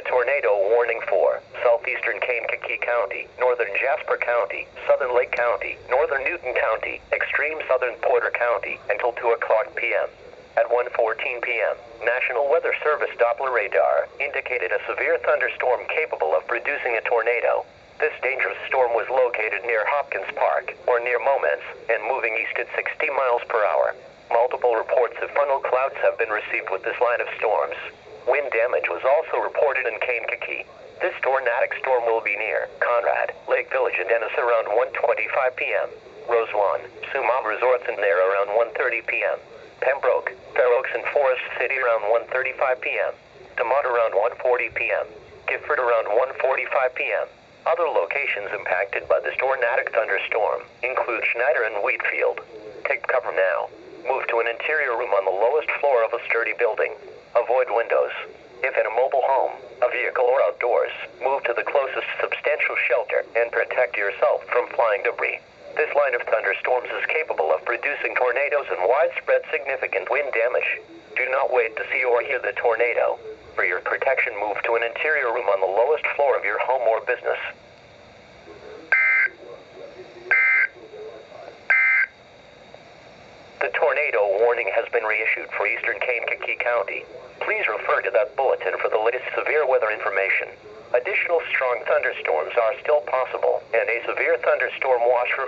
tornado warning for southeastern Kankakee County, northern Jasper County, southern Lake County, northern Newton County, extreme southern Porter County until 2 o'clock p.m. At 1:14 p.m., National Weather Service Doppler radar indicated a severe thunderstorm capable of producing a tornado. This dangerous storm was located near Hopkins Park, or near Moments, and moving east at 60 miles per hour. Multiple reports of funnel clouds have been received with this line of storms. Wind damage was also reported in Kankakee. This tornadic storm will be near Conrad, Lake Village and Dennis around 1:25 p.m. Rosewan, Sumam Resorts and there around 1:30 p.m. Pembroke, Fair Oaks and Forest City around 1:35 p.m. DeMont around 1:40 p.m. Gifford around 1:45 p.m. Other locations impacted by this tornadic thunderstorm include Schneider and Wheatfield. Take cover now. Move to an interior room on the lowest floor of a sturdy building. Avoid windows. If in a mobile home, a vehicle or outdoors, move to the closest substantial shelter and protect yourself from flying debris. This line of thunderstorms is capable of producing tornadoes and widespread significant wind damage. Do not wait to see or hear the tornado. For your protection, move to an interior room on the lowest floor of your home or business. The tornado warning has been reissued for eastern Kankakee County. Please refer to that bulletin for the latest severe weather information. Additional strong thunderstorms are still possible, and a severe thunderstorm watch remains.